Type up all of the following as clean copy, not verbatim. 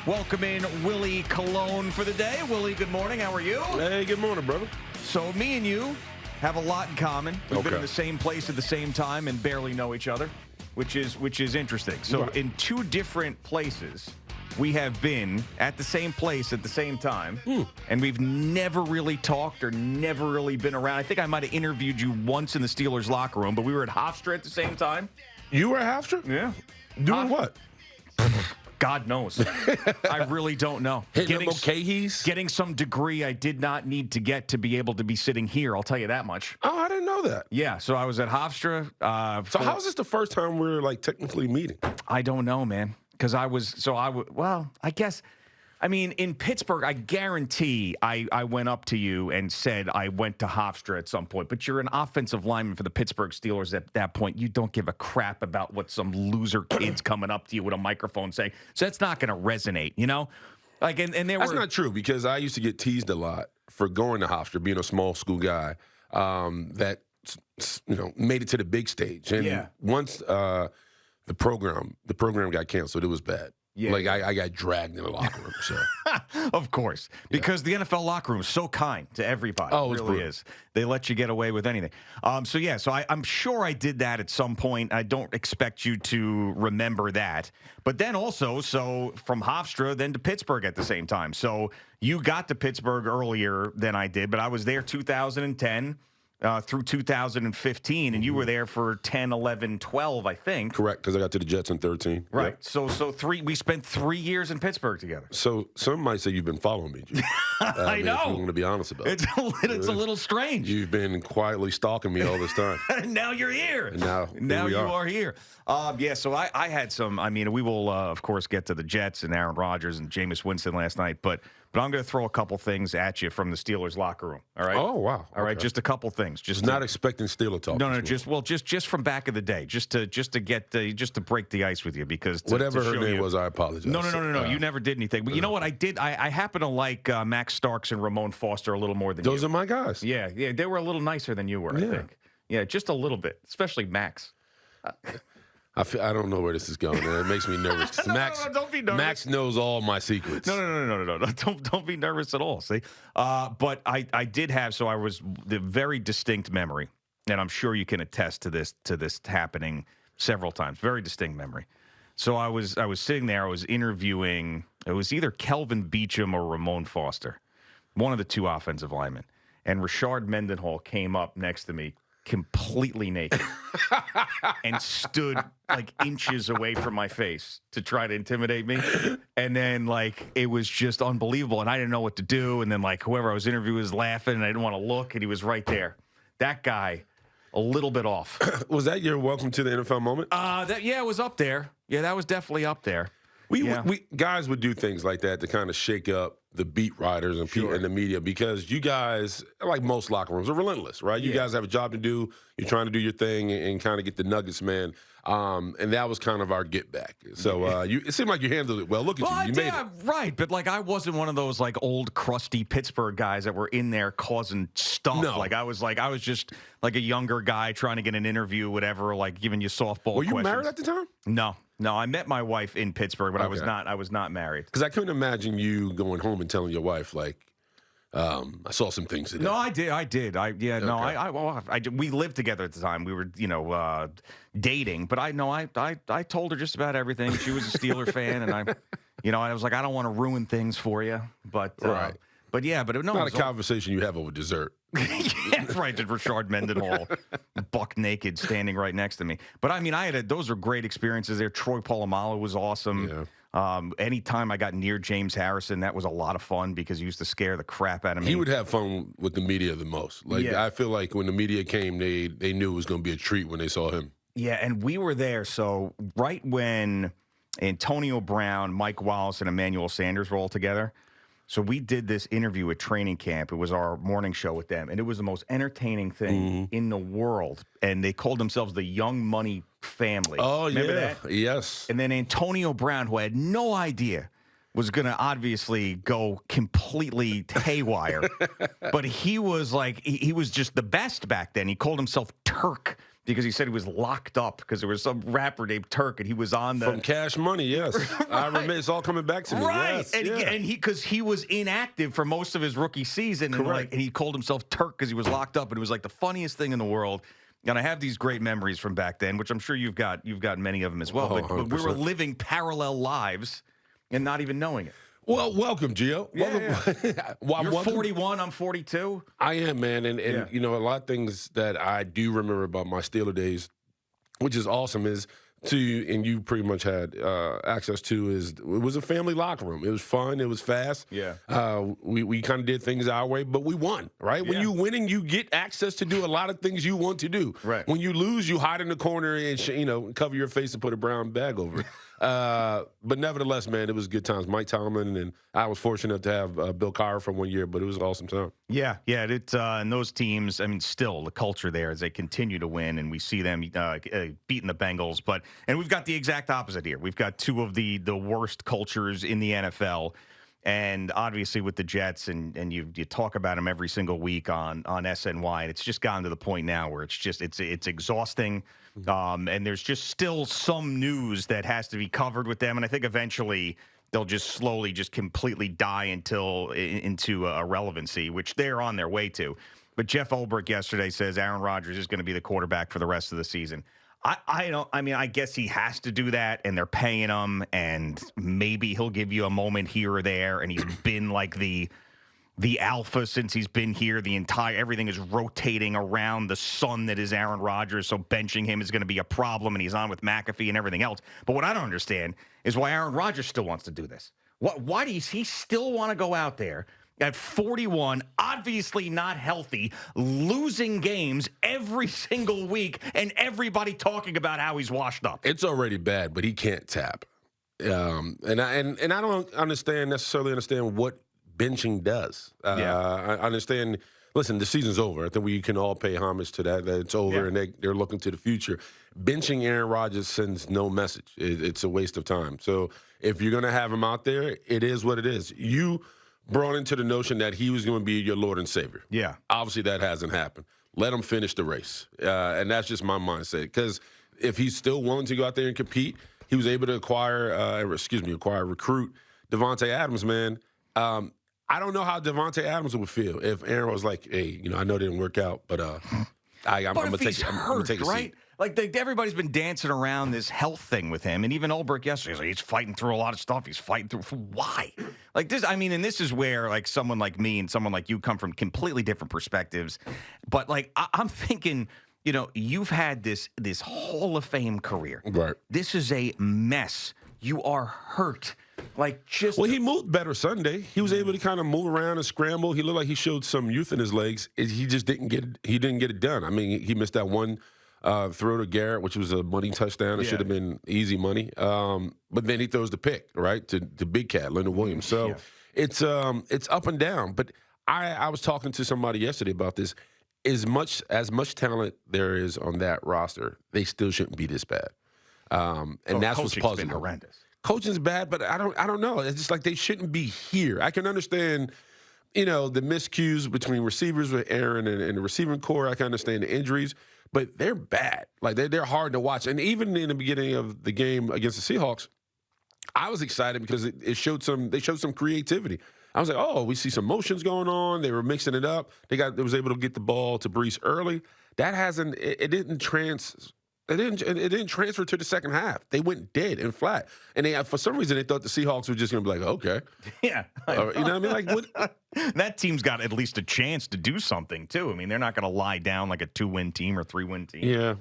Welcome in Willie Colon for the day. Willie, good morning. How are you? Hey, good morning, brother. So me and you have a lot in common. We've been in the same place at the same time and barely know each other, which is interesting. So in two different places, we have been at the same place at the same time, and we've never really talked or never really been around. I think I might have interviewed you once in the Steelers locker room, but we were at Hofstra at the same time. You were at Hofstra? Yeah. Doing what? God knows. I really don't know. Hitting Mulcahy's? Getting some degree I did not need to get to be able to be sitting here. I'll tell you that much. Oh, I didn't know that. Yeah, so I was at Hofstra. So how is this the first time we're, like, technically meeting? I don't know, man. Because I guess, I mean, in Pittsburgh, I guarantee I went up to you and said I went to Hofstra at some point. But you're an offensive lineman for the Pittsburgh Steelers at that point. You don't give a crap about what some loser kid's coming up to you with a microphone saying. So that's not going to resonate, you know? Like, and That's not true, because I used to get teased a lot for going to Hofstra, being a small school guy that, made it to the big stage. And once the program got canceled, it was bad. Yeah, like I got dragged in the locker room. So, of course, because the NFL locker room is so kind to everybody. Oh, it really is. They let you get away with anything. So I'm sure I did that at some point. I don't expect you to remember that. But then also, so from Hofstra, then to Pittsburgh at the same time. So you got to Pittsburgh earlier than I did, but I was there 2010. Through 2015, and you were there for 10, 11, 12, I think. Correct, because I got to the Jets in 13. Right. Yep. So we spent 3 years in Pittsburgh together. So some might say you've been following me, G. I know. If you want to be honest about it. It's a little strange. You've been quietly stalking me all this time. And now you're here. And now you are here. So I had some. I mean, we will of course get to the Jets and Aaron Rodgers and Jameis Winston last night, but I'm going to throw a couple things at you from the Steelers locker room. All right. Oh wow. All right, just a couple things. Just not expecting Steeler talk. No, just from back of the day, just to break the ice with you, because whatever her name was, I apologize. No. You never did anything. But you know what I did? I happen to like Max Starks and Ramon Foster a little more than those you. are my guys. Yeah, they were a little nicer than you were. I think. Yeah, just a little bit, especially Max. I don't know where this is going, and it makes me nervous. No, don't be nervous. Max knows all my secrets. No. Don't be nervous at all. See, but I did have. So I was the very distinct memory, and I'm sure you can attest to this happening several times. Very distinct memory. So I was sitting there. I was interviewing. It was either Kelvin Beachum or Ramon Foster, one of the two offensive linemen, and Rashard Mendenhall came up next to me, completely naked, and stood like inches away from my face to try to intimidate me. And then it was just unbelievable, and I didn't know what to do. And then whoever I was interviewing was laughing, and I didn't want to look, and he was right there. That guy, a little bit off. Was that your welcome to the NFL moment? It was up there. Yeah, that was definitely up there. We guys would do things like that to kind of shake up the beat writers and people in the media, because you guys, like most locker rooms, are relentless, right? You guys have a job to do. You're trying to do your thing and kind of get the nuggets, man. And that was kind of our get back. So it seemed like you handled it well. Look at you. You made it. Right. But I wasn't one of those old crusty Pittsburgh guys that were in there causing stuff. No. I was just a younger guy trying to get an interview, whatever, giving you softball questions. Were you married at the time? No, I met my wife in Pittsburgh, but I was not married. Because I couldn't imagine you going home and telling your wife, I saw some things today. No, I did. We lived together at the time. We were, dating, but I told her just about everything. She was a Steeler fan, and I was like, I don't want to ruin things for you, but right. But it's not a conversation you have over dessert. Yeah, right. Did Rashard Mendenhall buck naked standing right next to me? But those were great experiences there. Troy Polamalu was awesome. Yeah. Anytime I got near James Harrison, that was a lot of fun, because he used to scare the crap out of me. He would have fun with the media the most. I feel like when the media came, they knew it was going to be a treat when they saw him. Yeah, and we were there. So right when Antonio Brown, Mike Wallace, and Emmanuel Sanders were all together. So we did this interview at training camp. It was our morning show with them, and it was the most entertaining thing in the world. And they called themselves the Young Money Family. Oh, remember that? Yes. And then Antonio Brown, who had no idea, was going to obviously go completely haywire. But he was he was just the best back then. He called himself Turk because he said he was locked up because there was some rapper named Turk and he was on the from Cash Money. Yes, right. I remember. It's all coming back to me. Right, Yes, and because he was inactive for most of his rookie season, and he called himself Turk because he was locked up, and it was like the funniest thing in the world. And I have these great memories from back then, which I'm sure you've got many of them as well. But we were living parallel lives and not even knowing it. Well, welcome, Gio. Yeah. You're 41, I'm 42. I am, man. And you know, a lot of things that I do remember about my Steeler days, which is awesome, is and you pretty much had access to, is it was a family locker room. It was fun. It was fast. Yeah. We kind of did things our way, but we won, right? Yeah. When you winning, you get access to do a lot of things you want to do. Right. When you lose, you hide in the corner and cover your face and put a brown bag over it. But nevertheless, man, it was good times. Mike Tomlin, and I was fortunate to have Bill Cowher for 1 year, but it was an awesome time. Yeah. And those teams, I mean, still the culture there as they continue to win, and we see them beating the Bengals. And we've got the exact opposite here. We've got two of the worst cultures in the NFL. And obviously with the Jets, and you talk about them every single week on SNY, and it's just gotten to the point now where it's exhausting. And there's just still some news that has to be covered with them. And I think eventually they'll just slowly just completely die into irrelevancy, which they're on their way to. But Jeff Ulbrich yesterday says Aaron Rodgers is going to be the quarterback for the rest of the season. I guess he has to do that, and they're paying him, and maybe he'll give you a moment here or there, and he's been like the alpha since he's been here. Everything is rotating around the sun that is Aaron Rodgers, so benching him is going to be a problem, and he's on with McAfee and everything else. But what I don't understand is why Aaron Rodgers still wants to do this. Why does he still want to go out there at 41, obviously not healthy, losing games every single week, and everybody talking about how he's washed up? It's already bad, but he can't tap. And I don't necessarily understand what benching does. I understand. Listen, the season's over. I think we can all pay homage to that it's over, and they're looking to the future. Benching Aaron Rodgers sends no message. It's a waste of time. So if you're going to have him out there, it is what it is. You brought into the notion that he was going to be your Lord and Savior. Yeah. Obviously, that hasn't happened. Let him finish the race. And that's just my mindset. Because if he's still willing to go out there and compete, he was able to recruit Devontae Adams, man. I don't know how Devontae Adams would feel if Aaron was like, hey, I know it didn't work out, but I'm going to take a seat. Like, everybody's been dancing around this health thing with him, and even Ulbrich yesterday was like, he's fighting through a lot of stuff. He's fighting through why? Like this, and this is where like someone like me and someone like you come from completely different perspectives. But like I'm thinking, you've had this Hall of Fame career. Right. This is a mess. You are hurt. Well, he moved better Sunday. He was able to kind of move around and scramble. He looked like he showed some youth in his legs. He just didn't get it done. I mean, he missed that one throw to Garrett, which was a money touchdown. It should have been easy money. But then he throws the pick, right, to Big Cat, Leonard Williams. So it's up and down. But I was talking to somebody yesterday about this. As much talent there is on that roster, they still shouldn't be this bad. And that's what's puzzling. Been horrendous. Coaching's bad, but I don't know. It's just like they shouldn't be here. I can understand, the miscues between receivers with Aaron and the receiving core. I can understand the injuries, but they're bad. Like they're hard to watch. And even in the beginning of the game against the Seahawks, I was excited because they showed some creativity. I was like, oh, we see some motions going on. They were mixing it up. They was able to get the ball to Brees early. That it didn't transfer to the second half. They went dead and flat. And for some reason, they thought the Seahawks were just going to be like, okay. Yeah. You know what I mean? Like, what? That team's got at least a chance to do something, too. I mean, they're not going to lie down like a 2-win team or 3-win team. Yeah.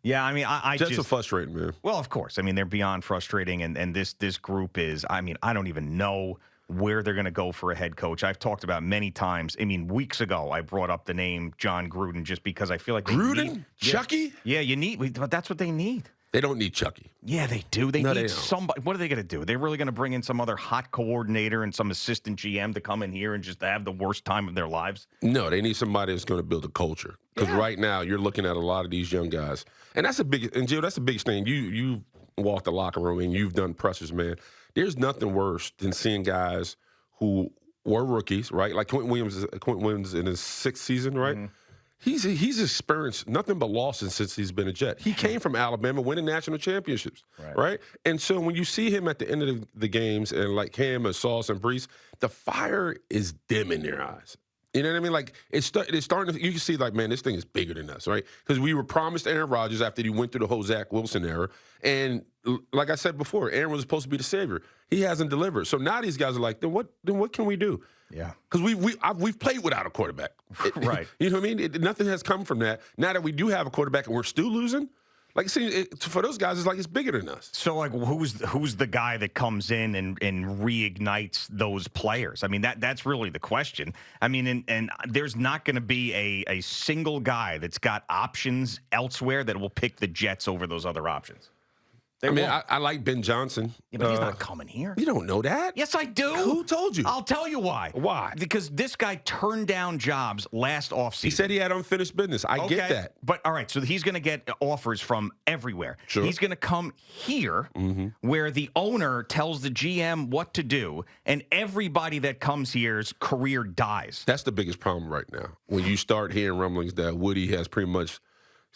Yeah, I mean, Jets are frustrating, man. Well, of course. I mean, they're beyond frustrating. And this group is, I don't even know where they're going to go for a head coach. I've talked about many times. I mean, weeks ago, I brought up the name John Gruden just because I feel like Gruden? Chucky? Yeah, but that's what they need. They don't need Chucky. Yeah, they do. They need somebody. What are they going to do? They're really going to bring in some other hot coordinator and some assistant GM to come in here and just have the worst time of their lives? No, they need somebody that's going to build a culture. Because right now, you're looking at a lot of these young guys. And that's Joe, that's the biggest thing. You walked the locker room and you've done pressers, man. There's nothing worse than seeing guys who were rookies, right? Like Quentin Williams in his 6th season, right? Mm-hmm. He's experienced nothing but losses since he's been a Jet. He came from Alabama, winning national championships, right? And so when you see him at the end of the games, and like him and Sauce and Brees, the fire is dim in their eyes. You know what I mean? Like it's starting to. You can see like, man, this thing is bigger than us, right? Because we were promised Aaron Rodgers after he went through the whole Zach Wilson era, and like I said before, Aaron was supposed to be the savior. He hasn't delivered. So now these guys are like, then what can we do? Yeah, because we've played without a quarterback, right? You know what I mean? Nothing has come from that. Now that we do have a quarterback and we're still losing, like see, for those guys, it's like it's bigger than us. So like, who's the guy that comes in and reignites those players? I mean, that's really the question. I mean, and there's not going to be a single guy that's got options elsewhere that will pick the Jets over those other options. I like Ben Johnson. Yeah, but he's not coming here. You don't know that? Yes, I do. Who told you? I'll tell you why. Why? Because this guy turned down jobs last offseason. He said he had unfinished business. I get that. But, all right, so he's going to get offers from everywhere. Sure. He's going to come here where the owner tells the GM what to do, and everybody that comes here's career dies. That's the biggest problem right now. When you start hearing rumblings that Woody has pretty much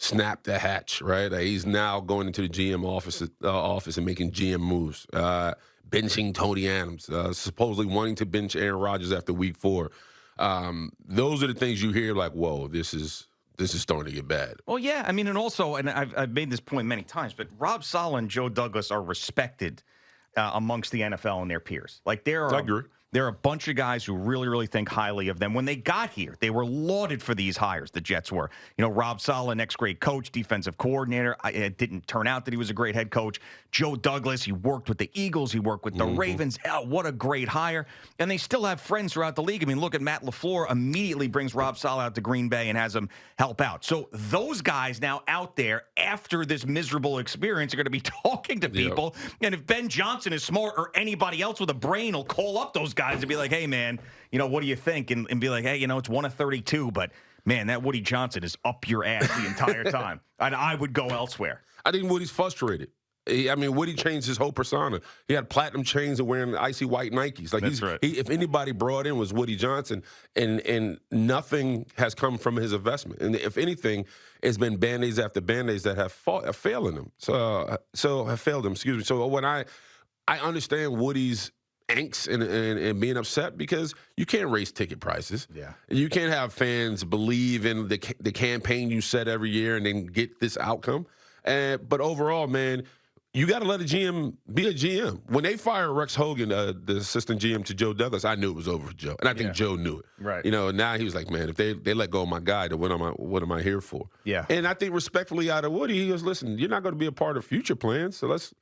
snapped the hatch, right? He's now going into the GM office and making GM moves, benching Tony Adams, supposedly wanting to bench Aaron Rodgers after Week 4. Those are the things you hear like, whoa, this is starting to get bad. Well, yeah, I mean, and also, and I've made this point many times, but Rob Saleh and Joe Douglas are respected amongst the NFL and their peers. Like there are a bunch of guys who really, really think highly of them. When they got here, they were lauded for these hires, the Jets were. You know, Rob Saleh, next great coach, defensive coordinator. It didn't turn out that he was a great head coach. Joe Douglas, he worked with the Eagles. He worked with the Ravens. Hell, what a great hire. And they still have friends throughout the league. I mean, look at Matt LaFleur, immediately brings Rob Saleh out to Green Bay and has him help out. So those guys now out there, after this miserable experience, are going to be talking to people. And if Ben Johnson is smart or anybody else with a brain will call up those guys and be like, hey, man, you know, what do you think? And be like, hey, you know, it's 1 of 32, but, man, that Woody Johnson is up your ass the entire time. And I would go elsewhere. I think Woody's frustrated. Woody changed his whole persona. He had platinum chains and wearing icy white Nikes. Like That's right. If anybody brought in was Woody Johnson, and nothing has come from his investment. And if anything, it's been Band-Aids after Band-Aids that have failed him. So have failed him. Excuse me. So when I understand Woody's angst and being upset because you can't raise ticket prices. Yeah. You can't have fans believe in the campaign you set every year and then get this outcome. But overall, man, you got to let a GM be a GM. When they fired Rex Hogan, the assistant GM to Joe Douglas, I knew it was over for Joe. And I think Joe knew it. Right. You know, now he was like, man, if they let go of my guy, then what am I here for? Yeah. And I think respectfully out of Woody, he goes, listen, you're not going to be a part of future plans, so let's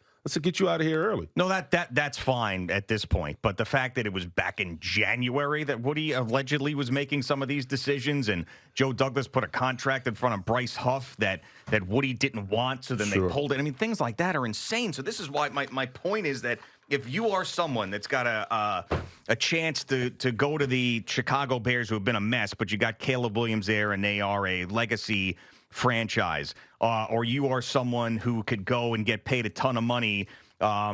get you out of here early. No, that's fine at this point. But the fact that it was back in January that Woody allegedly was making some of these decisions, and Joe Douglas put a contract in front of Bryce Huff that Woody didn't want, so then they pulled it. I mean, things like that are insane. So this is why my point is that if you are someone that's got a chance to go to the Chicago Bears, who have been a mess, but you got Caleb Williams there, and they are a legacy franchise, or you are someone who could go and get paid a ton of money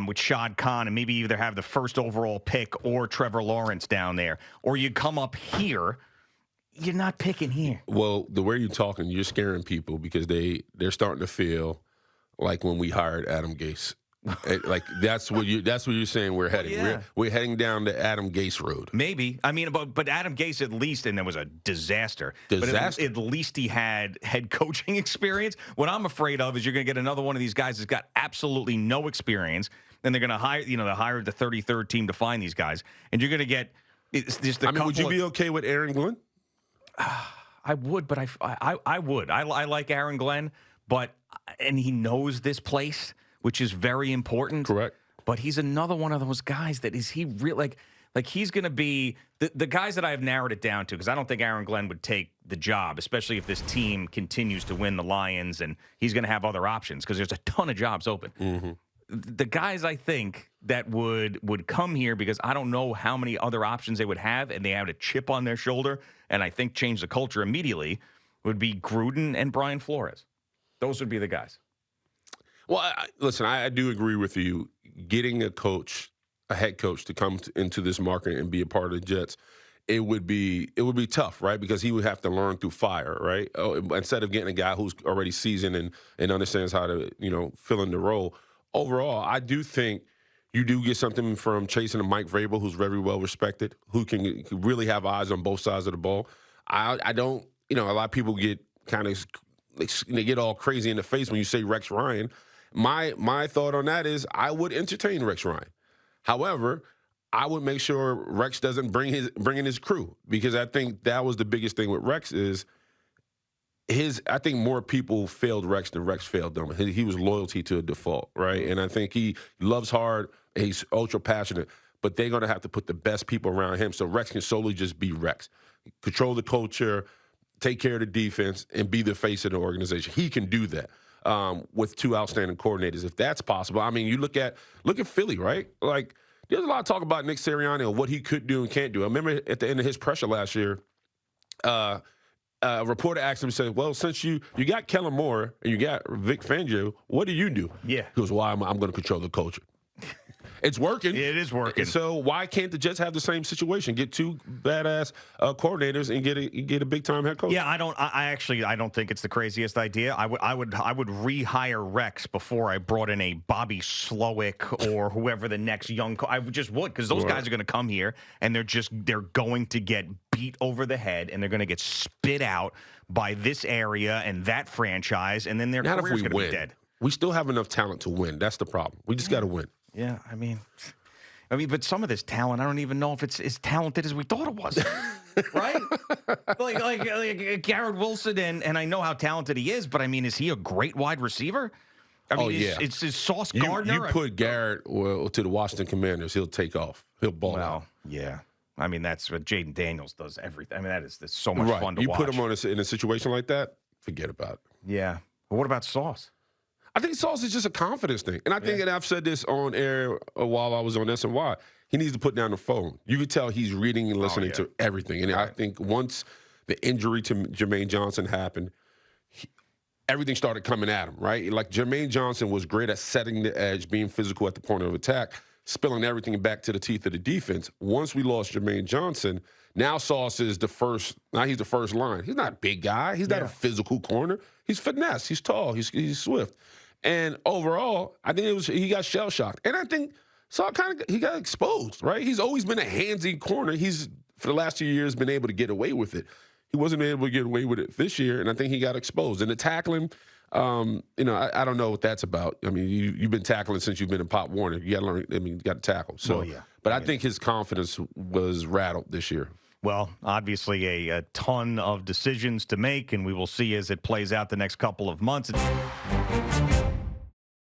with Shad Khan and maybe either have the first overall pick or Trevor Lawrence down there, or you come up here, you're not picking here. Well, the way you're talking, you're scaring people because they're starting to feel like when we hired Adam Gase. Like that's what you're saying we're heading. Yeah. We're heading down the Adam Gase road. Maybe. I mean, but Adam Gase at least, and it was a disaster. Disaster. But at least he had head coaching experience. What I'm afraid of is you're going to get another one of these guys that's got absolutely no experience, and they're going to hire, they hired the 33rd team to find these guys, and you're going to get just would you be okay with Aaron Glenn? I would, but I would. I like Aaron Glenn, and he knows this place, which is very important. Correct. But he's another one of those guys that is he really like he's going to be the guys that I have narrowed it down to, because I don't think Aaron Glenn would take the job, especially if this team continues to win the Lions, and he's going to have other options because there's a ton of jobs open. Mm-hmm. The guys I think that would come here, because I don't know how many other options they would have, and they have a chip on their shoulder, and I think change the culture immediately, would be Gruden and Brian Flores. Those would be the guys. Well, listen, I do agree with you. Getting a head coach to come into this market and be a part of the Jets it would be tough, right? Because he would have to learn through fire, right? Instead of getting a guy who's already seasoned and understands how to, fill in the role. Overall, I do think you do get something from chasing a Mike Vrabel, who's very well respected, who can really have eyes on both sides of the ball. I don't, a lot of people get kind of, they get all crazy in the face when you say Rex Ryan. My thought on that is I would entertain Rex Ryan. However, I would make sure Rex doesn't bring in his crew, because I think that was the biggest thing with Rex is I think more people failed Rex than Rex failed them. He was loyalty to a default, right? And I think he loves hard and he's ultra passionate, but they're going to have to put the best people around him so Rex can solely just be Rex. Control the culture, take care of the defense, and be the face of the organization. He can do that with two outstanding coordinators, if that's possible. I mean, you look at Philly, right? Like, there's a lot of talk about Nick Sirianni and what he could do and can't do. I remember at the end of his pressure last year, a reporter asked him, he said, well, since you got Kellen Moore and you got Vic Fangio, what do you do? Yeah. He goes, well, I'm going to control the culture. It's working. It is working. So why can't the Jets have the same situation? Get two badass coordinators and get a big time head coach. Yeah, I don't think it's the craziest idea. I would rehire Rex before I brought in a Bobby Slowick or whoever the next young. I just would, because those guys are going to come here and they're going to get beat over the head and they're going to get spit out by this area and that franchise, and then their career's going to be dead. We still have enough talent to win. That's the problem. We just got to win. Yeah, I mean, but some of this talent, I don't even know if it's as talented as we thought it was, right? like Garrett Wilson, and I know how talented he is, but I mean, is he a great wide receiver? I mean, it's Sauce Gardner. You put Garrett to the Washington Commanders, he'll take off. He'll ball out. Yeah. I mean, that's what Jaden Daniels does everything. I mean, that's so much fun to watch. You put him in a situation like that, forget about it. Yeah. But what about Sauce? I think Sauce is just a confidence thing. And I think, and I've said this on air while I was on SNY, he needs to put down the phone. You can tell he's reading and listening to everything. And I think once the injury to Jermaine Johnson happened, everything started coming at him, right? Like, Jermaine Johnson was great at setting the edge, being physical at the point of attack, spilling everything back to the teeth of the defense. Once we lost Jermaine Johnson, now Sauce is now he's the first line. He's not a big guy. He's not a physical corner. He's finesse. He's tall. He's swift. And overall, I think he got shell-shocked. And I think he got exposed, right? He's always been a handsy corner. He's, for the last 2 years, been able to get away with it. He wasn't able to get away with it this year, and I think he got exposed. And the tackling, I don't know what that's about. I mean, you've been tackling since you've been in Pop Warner. You got to learn. I mean, you got to tackle. So, but I think his confidence was rattled this year. Well, obviously a ton of decisions to make, and we will see as it plays out the next couple of months.